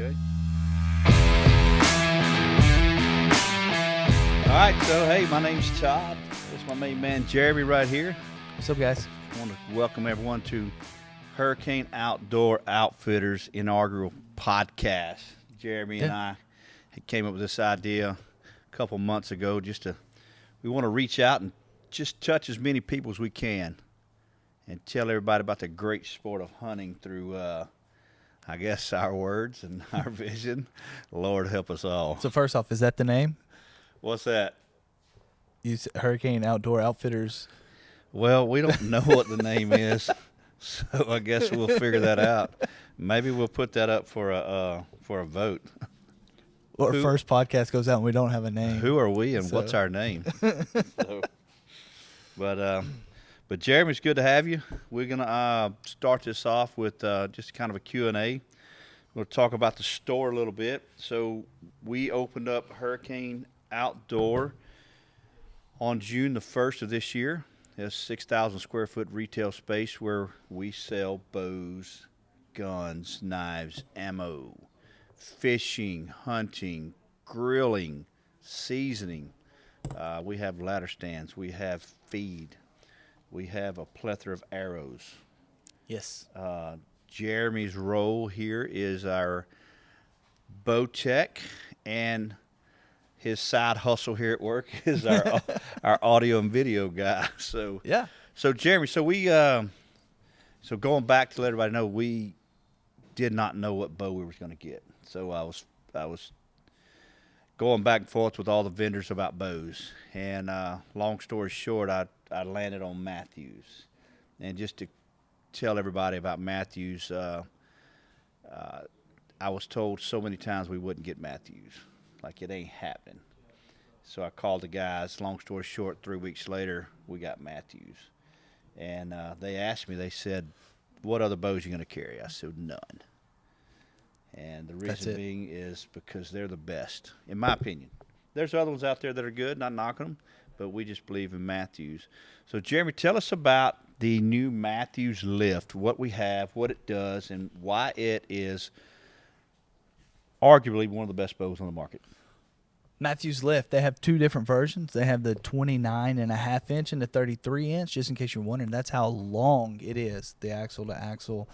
Okay. All right, so hey, my name's Todd. This is my main man Jeremy right here. What's up, guys? I want to welcome everyone to Hurricane Outdoor Outfitters inaugural podcast. Jeremy and I came up with this idea a couple months ago. We want to reach out and just touch as many people as we can, and tell everybody about the great sport of hunting through, I guess, our words and our vision. Lord help us all. So first off, is that the name? What's that? You said Hurricane Outdoor Outfitters. Well, we don't know what the name is, so I guess we'll figure that out. Maybe we'll put that up for a vote. Our first podcast goes out and we don't have a name. Who are we and what's our name? But Jeremy, it's good to have you. We're gonna start this off with just kind of a Q&A. We'll talk about the store a little bit. So we opened up Hurricane Outdoor on June the 1st of this year. It's 6,000 square foot retail space where we sell bows, guns, knives, ammo, fishing, hunting, grilling, seasoning. We have ladder stands. We have feed. We have a plethora of arrows. Yes. Jeremy's role here is our bow tech, and his side hustle here at work is our audio and video guy. So Yeah. So Jeremy, so going back to let everybody know, we did not know what bow we were going to get. So I was going back and forth with all the vendors about bows, and long story short, I landed on Matthews. And just to tell everybody about Matthews, I was told so many times we wouldn't get Matthews. Like, it ain't happening. So I called the guys. Long story short, 3 weeks later, we got Matthews. And they asked me, they said, what other bows are you going to carry? I said, none. And the reason being is because they're the best, in my opinion. There's other ones out there that are good, not knocking them, but we just believe in Matthews. So, Jeremy, tell us about the new Matthews Lift, what we have, what it does, and why it is arguably one of the best bows on the market. Matthews Lift, they have two different versions. They have the 29.5 inch and the 33 inch, just in case you're wondering. That's how long it is, the axle to axle.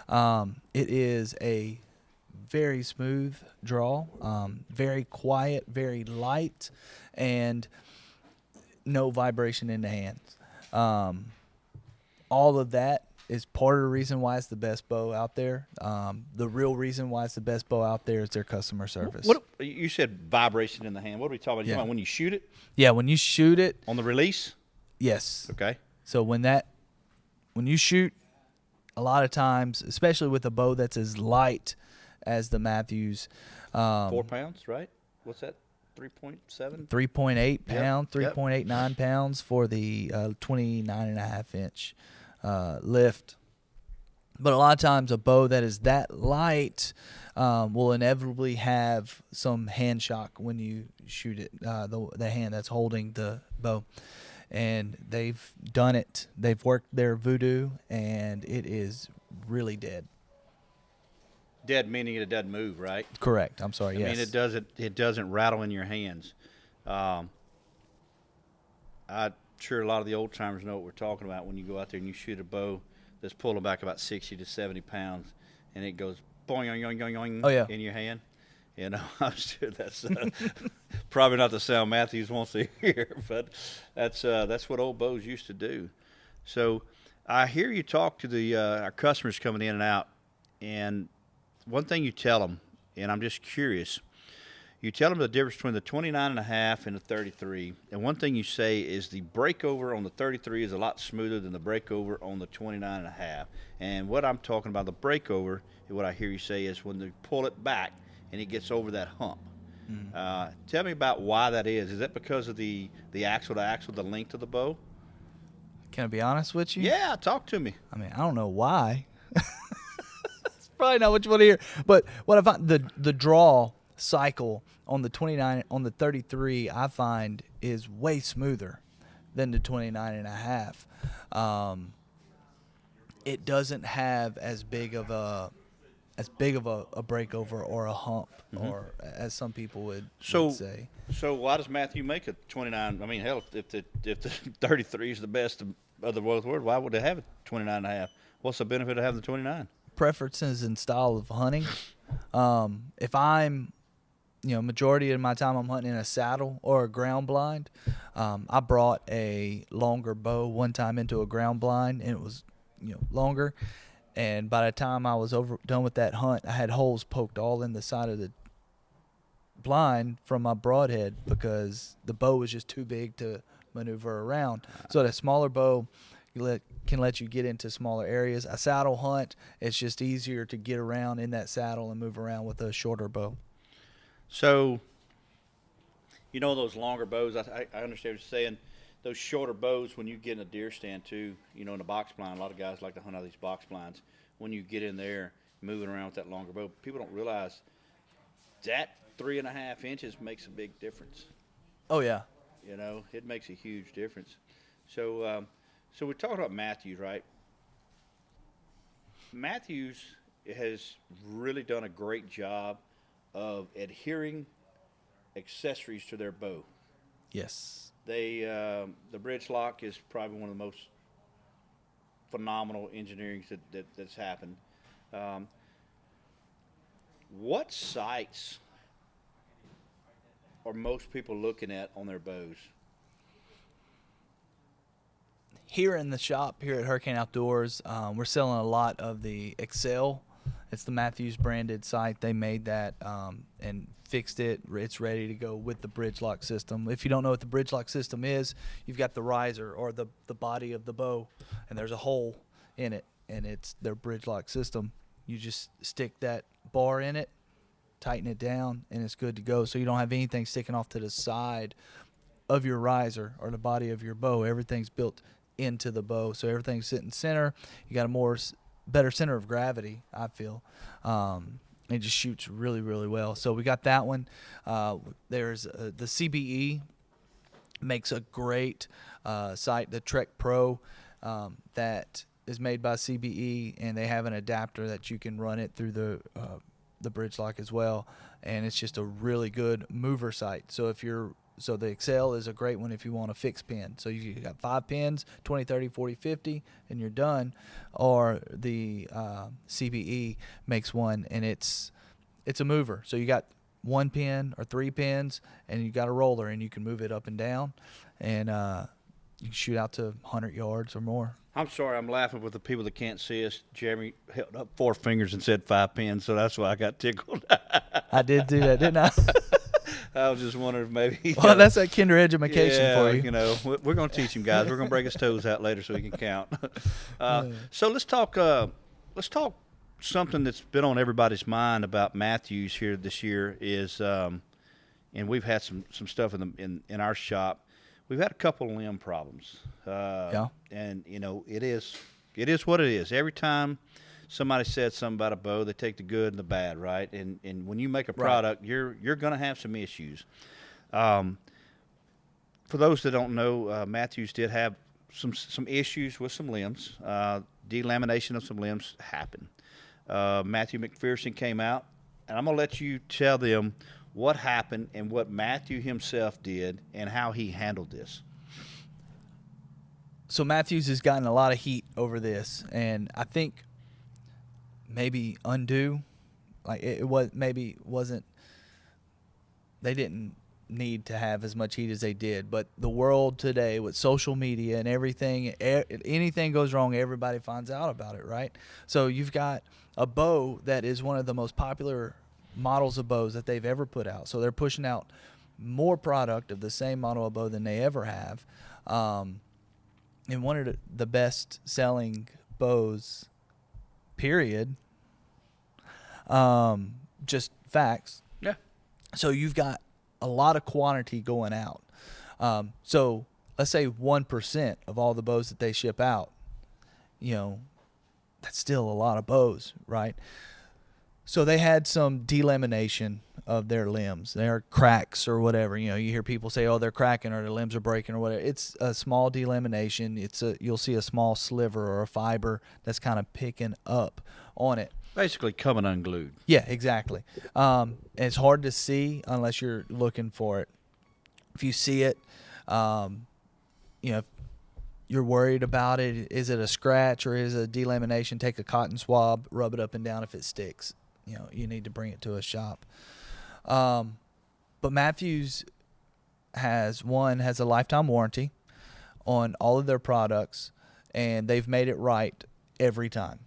It is a very smooth draw, very quiet, very light, and no vibration in the hands. All of that is part of the reason why it's the best bow out there. The real reason why it's the best bow out there is their customer service. What you said, vibration in the hand. What are we talking about? You talking about when you shoot it? Yeah, when you shoot it. On the release? Yes. Okay. So when you shoot, a lot of times, especially with a bow that's as light as the Matthews. 4 pounds, right? What's that? 3.7? 3.8 pounds, Yep. 3.89 pounds for the 29.5 inch lift. But a lot of times a bow that is that light will inevitably have some hand shock when you shoot it, the hand that's holding the bow. And they've done it. They've worked their voodoo, and it is really dead. Dead meaning it doesn't move, right? Correct. I'm sorry. I Yes. mean, it doesn't rattle in your hands. I'm sure a lot of the old timers know what we're talking about when you go out there and you shoot a bow that's pulling back about 60 to 70 pounds, and it goes boing, boing, boing, boing, Oh, yeah. in your hand. You know, I'm sure that's probably not the sound Matthews wants to hear, but that's what old bows used to do. So I hear you talk to our customers coming in and out, and one thing you tell them, and I'm just curious, you tell them the difference between the 29.5 and the 33, and one thing you say is the breakover on the 33 is a lot smoother than the breakover on the 29.5. And what I'm talking about, the breakover, what I hear you say is when they pull it back and it gets over that hump. Mm-hmm. Tell me about why that is. Is that because of the axle to axle, the length of the bow? Can I be honest with you? Yeah, talk to me. I mean, I don't know why. It's probably not what you want to hear. But what I find, the draw cycle on the 29, on the 33, I find is way smoother than the 29.5. It doesn't have as big of as big of a breakover or a hump, or as some people would So, say. so why does Matthew make a 29? I mean, hell, if the 33 is the best of the world, why would they have a 29 and a half? What's the benefit of having the 29? Preferences and style of hunting. If I'm, majority of my time I'm hunting in a saddle or a ground blind. I brought a longer bow one time into a ground blind, and it was, longer. And by the time I was done with that hunt, I had holes poked all in the side of the blind from my broadhead because the bow was just too big to maneuver around. So that smaller bow can let you get into smaller areas. A saddle hunt, it's just easier to get around in that saddle and move around with a shorter bow. So, those longer bows, I understand what you're saying. Those shorter bows, when you get in a deer stand too, in a box blind, a lot of guys like to hunt out of these box blinds. When you get in there, moving around with that longer bow, people don't realize that 3.5 inches makes a big difference. Oh, yeah. It makes a huge difference. So, so we're talking about Matthews, right? Matthews has really done a great job of adhering accessories to their bow. Yes. The bridge lock is probably one of the most phenomenal engineering that's happened. What sights are most people looking at on their bows? Here in the shop, here at Hurricane Outdoors, we're selling a lot of the Excel. It's the Matthews branded sight. They made that and fixed it. It's ready to go with the bridge lock system. If you don't know what the bridge lock system is, you've got the riser or the body of the bow, and there's a hole in it, and it's their bridge lock system. You just stick that bar in it, tighten it down, and it's good to go. So you don't have anything sticking off to the side of your riser or the body of your bow. Everything's built into the bow, so everything's sitting center. You got a better center of gravity, I feel. It just shoots really, really well. So we got that one. There's the CBE makes a great sight, the Trek Pro, that is made by CBE, and they have an adapter that you can run it through the bridge lock as well, and it's just a really good mover sight. So the Excel is a great one if you want a fixed pin. So you got 5 pins, 20, 30, 40, 50, and you're done. Or the CBE makes one, and it's a mover. So you got 1 pin or 3 pins, and you got a roller, and you can move it up and down, and you can shoot out to 100 yards or more. I'm sorry, I'm laughing with the people that can't see us. Jeremy held up 4 fingers and said 5 pins, so that's why I got tickled. I did do that, didn't I? I was just wondering if maybe. Well, that's that kinder education for you. We're going to teach him, guys. We're going to break his toes out later so he can count. So let's talk. Let's talk something that's been on everybody's mind about Matthews here this year is, and we've had some stuff in our shop. We've had a couple of limb problems. Yeah. And it is what it is. Every time somebody said something about a bow, they take the good and the bad, right? And when you make a product, you're going to have some issues. For those that don't know, Matthews did have some issues with some limbs. Delamination of some limbs happened. Matthew McPherson came out, and I'm going to let you tell them what happened and what Matthew himself did and how he handled this. So Matthews has gotten a lot of heat over this, and I think maybe undue, like it wasn't. They didn't need to have as much heat as they did, but the world today with social media and everything, anything goes wrong, everybody finds out about it, right? So you've got a bow that is one of the most popular models of bows that they've ever put out. So they're pushing out more product of the same model of bow than they ever have, and one of the best selling bows, period. Just facts. Yeah. So you've got a lot of quantity going out. So let's say 1% of all the bows that they ship out, that's still a lot of bows, right? So they had some delamination of their limbs. Their cracks or whatever. You hear people say, "Oh, they're cracking," or their limbs are breaking, or whatever. It's a small delamination. You'll see a small sliver or a fiber that's kind of picking up on it. Basically coming unglued. Yeah, exactly. And it's hard to see unless you're looking for it. If you see it, if you're worried about it, is it a scratch or is it a delamination? Take a cotton swab, rub it up and down. If it sticks, you need to bring it to a shop. But Matthews has a lifetime warranty on all of their products, and they've made it right every time.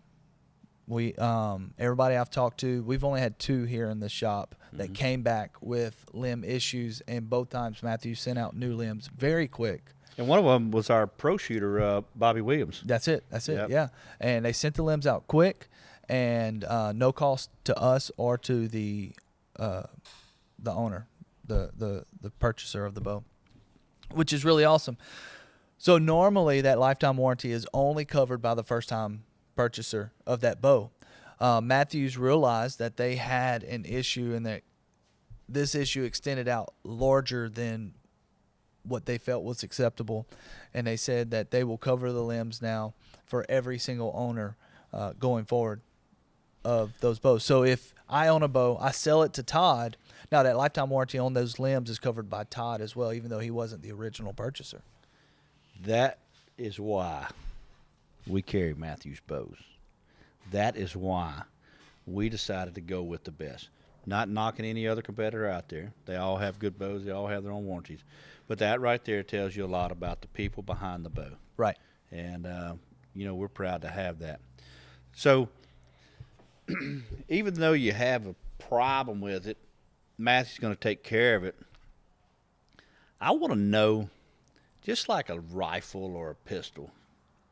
We everybody I've talked to, we've only had 2 here in the shop that came back with limb issues, and both times Matthews sent out new limbs very quick. And one of them was our pro shooter, Bobby Williams. That's it. Yep. Yeah. And they sent the limbs out quick, and no cost to us or to the owner, the purchaser of the bow, which is really awesome. So normally that lifetime warranty is only covered by the first time purchaser of that bow. Matthews realized that they had an issue and that this issue extended out larger than what they felt was acceptable, and they said that they will cover the limbs now for every single owner going forward of those bows. So if I own a bow, I sell it to Todd. Now that lifetime warranty on those limbs is covered by Todd as well, even though he wasn't the original purchaser. That is why we carry Matthews bows. That is why we decided to go with the best. Not knocking any other competitor out there. They all have good bows. They all have their own warranties. But that right there tells you a lot about the people behind the bow. Right. And, we're proud to have that. So even though you have a problem with it, Matthew's going to take care of it. I want to know, just like a rifle or a pistol,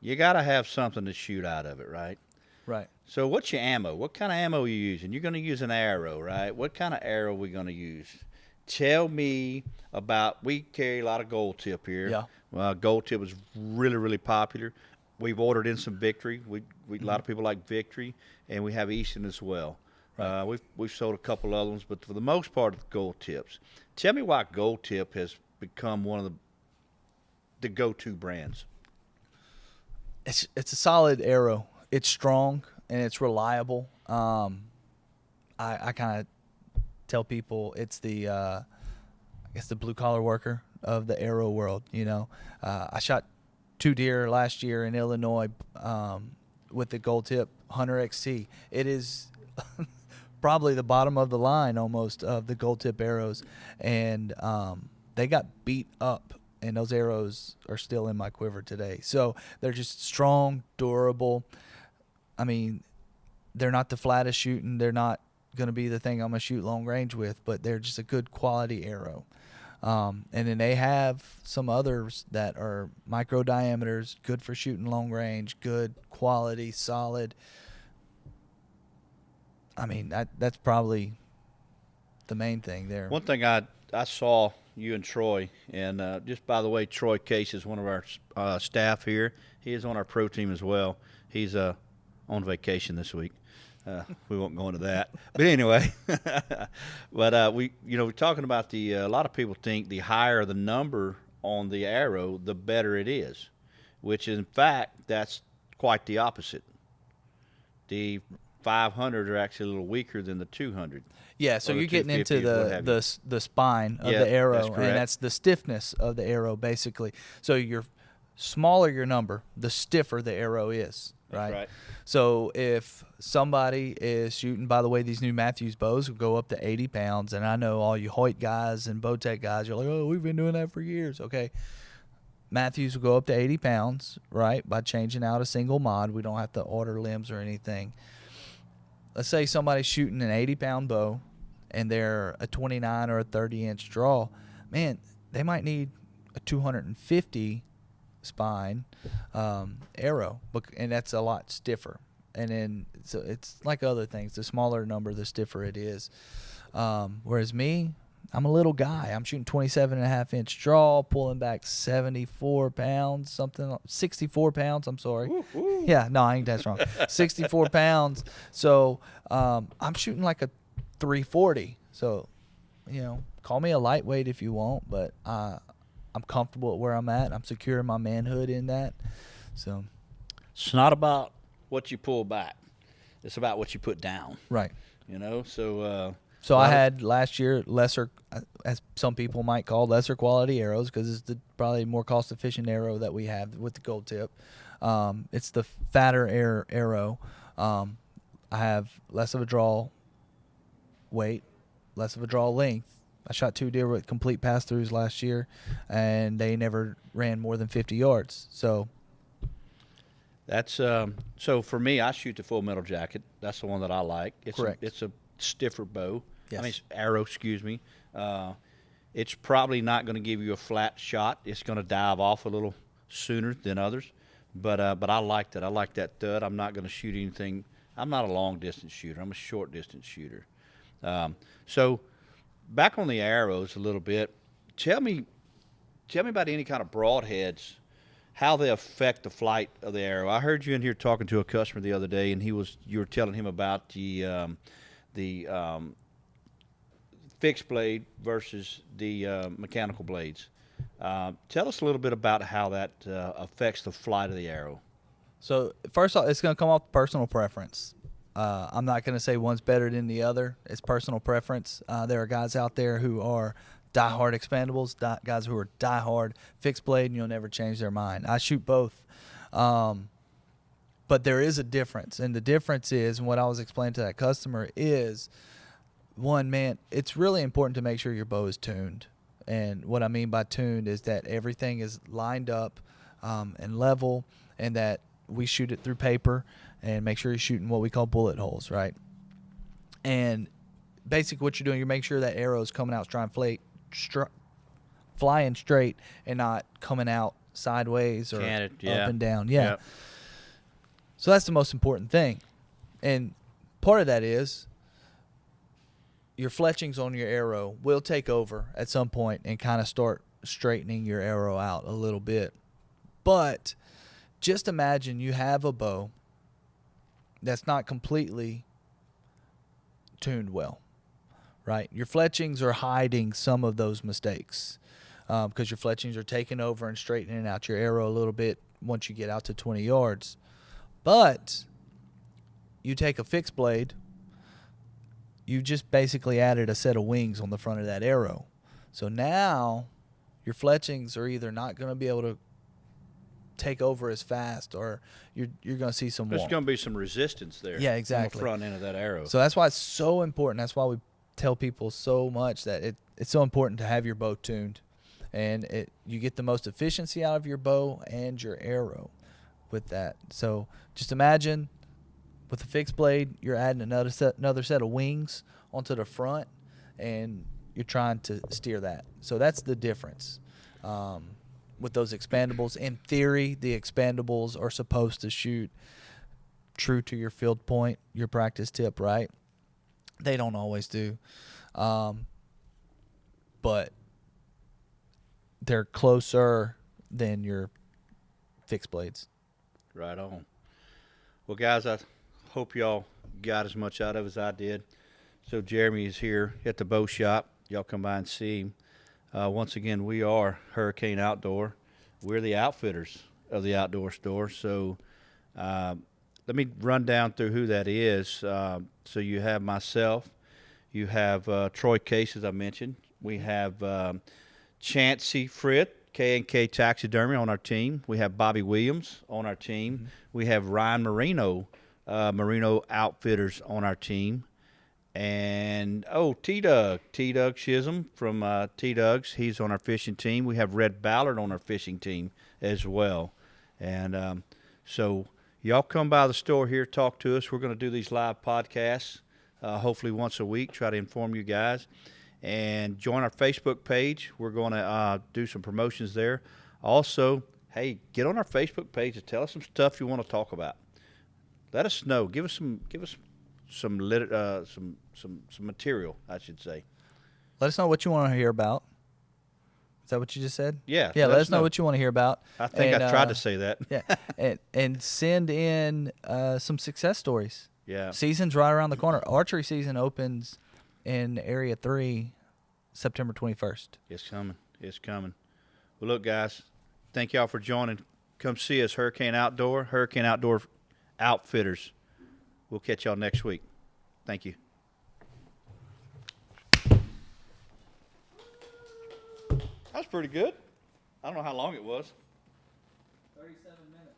you got to have something to shoot out of it, right? Right. So what's your ammo? What kind of ammo are you using? You're going to use an arrow, right? What kind of arrow are we going to use? Tell me about, we carry a lot of gold tip here. Yeah. Gold tip is really, really popular. We've ordered in some Victory. A lot of people like Victory, and we have Easton as well. Right. We've sold a couple other ones, but for the most part, it's gold tips. Tell me why gold tip has become one of the go-to brands. It's a solid arrow. It's strong and it's reliable. I kind of tell people it's the blue collar worker of the arrow world. I shot 2 deer last year in Illinois with the gold tip Hunter XT. It is probably the bottom of the line almost of the gold tip arrows, and they got beat up. And those arrows are still in my quiver today. So they're just strong, durable. I mean, they're not the flattest shooting. They're not going to be the thing I'm going to shoot long range with, but they're just a good quality arrow. And then they have some others that are micro diameters, good for shooting long range, good quality, solid. I mean, that's probably the main thing there. One thing I saw you and Troy, and just by the way, Troy Case is one of our staff here. He is on our pro team as well. He's on vacation this week. We won't go into that, but anyway. But we're talking about a lot of people think the higher the number on the arrow, the better it is, which in fact that's quite the opposite. The 500 are actually a little weaker than the 200. Yeah, so you're getting into the spine of the arrow, and that's the stiffness of the arrow, basically. So you're smaller your number, the stiffer the arrow is, right? That's right. So if somebody is shooting, by the way, these new Matthews bows will go up to 80 pounds, and I know all you Hoyt guys and Bowtech guys, you're like, oh, we've been doing that for years. Okay, Matthews will go up to 80 pounds, right, by changing out a single mod. We don't have to order limbs or anything. Let's say somebody's shooting an 80-pound bow, and they're a 29 or a 30-inch draw. Man, they might need a 250 spine arrow, and that's a lot stiffer. And then so it's like other things. The smaller number, the stiffer it is. Whereas me, I'm a little guy. I'm shooting 27.5-inch draw, pulling back 74 pounds, 64 pounds. I'm sorry. Ooh. Yeah, no, I ain't that strong. 64 pounds. So I'm shooting like a 340. So, call me a lightweight if you want, but I'm comfortable at where I'm at. I'm secure in my manhood in that. So it's not about what you pull back. It's about what you put down. Right. You know, so So I had last year lesser, as some people might call, lesser quality arrows because it's the probably more cost efficient arrow that we have with the gold tip. It's the fatter arrow. I have less of a draw weight, less of a draw length. I shot 2 deer with complete pass-throughs last year, and they never ran more than 50 yards. So that's so for me, I shoot the Full Metal Jacket. That's the one that I like. Correct. It's a stiffer bow. Yes. I mean, it's arrow. Excuse me. It's probably not going to give you a flat shot. It's going to dive off a little sooner than others. But I like that. I like that thud. I'm not going to shoot anything. I'm not a long distance shooter. I'm a short distance shooter. So back on the arrows a little bit. Tell me about any kind of broadheads, how they affect the flight of the arrow. I heard you in here talking to a customer the other day, and you were telling him about the fixed blade versus the mechanical blades. Tell us a little bit about how that affects the flight of the arrow. So first off, it's going to come off personal preference. I'm not going to say one's better than the other. It's personal preference. There are guys out there who are diehard expandables, guys who are diehard fixed blade, and you'll never change their mind. I shoot both. But there is a difference, and the difference is, and what I was explaining to that customer is, one, man, it's really important to make sure your bow is tuned. And what I mean by tuned is that everything is lined up and level, and that we shoot it through paper and make sure you're shooting what we call bullet holes, right? And basically what you're doing, you're making sure that arrow is coming out flying straight and not coming out sideways or Canted, up and down. Yeah. Yep. So that's the most important thing. And part of that is your fletchings on your arrow will take over at some point and kind of start straightening your arrow out a little bit. But just imagine you have a bow that's not completely tuned well, right? Your fletchings are hiding some of those mistakes because your fletchings are taking over and straightening out your arrow a little bit once you get out to 20 yards. But you take a fixed blade, you just basically added a set of wings on the front of that arrow. So now your fletchings are either not going to be able to take over as fast, or you're going to see some There's wonk. going to be some resistance there. Yeah, exactly. On the front end of that arrow. So that's why it's so important. That's why we tell people so much that it's so important to have your bow tuned, and you get the most efficiency out of your bow and your arrow with that. So just imagine with a fixed blade, you're adding another set of wings onto the front, and you're trying to steer that. So that's the difference. With those expandables, in theory, the expandables are supposed to shoot true to your field point, your practice tip, right? They don't always do. But they're closer than your fixed blades. Right on. Well, guys, I hope y'all got as much out of it as I did. So Jeremy is here at the bow shop. Y'all come by and see him. Once again, we are Hurricane Outdoor. We're the outfitters of the outdoor store. So let me run down through who that is. So you have myself. You have Troy Case, as I mentioned. We have Chancey Fritt, K&K Taxidermy on our team. We have Bobby Williams on our team. Mm-hmm. We have Ryan Marino, Marino Outfitters on our team. And, T-Dug Chisholm from T-Dug's. He's on our fishing team. We have Red Ballard on our fishing team as well. And so y'all come by the store here, talk to us. We're going to do these live podcasts, hopefully once a week, try to inform you guys. And join our Facebook page. We're going to do some promotions there. Also, hey, get on our Facebook page and tell us some stuff you want to talk about. Let us know. Give us some material, I should say. Let us know what you want to hear about. Is that what you just said? Yeah. Yeah, let us know what you want to hear about. I think I tried to say that. Yeah, and send in some success stories. Yeah. Season's right around the corner. Archery season opens in Area 3 September 21st. It's coming. It's coming. Well, look, guys, thank y'all for joining. Come see us, Hurricane Outdoor Outfitters. We'll catch y'all next week. Thank you. That was pretty good. I don't know how long it was. 37 minutes.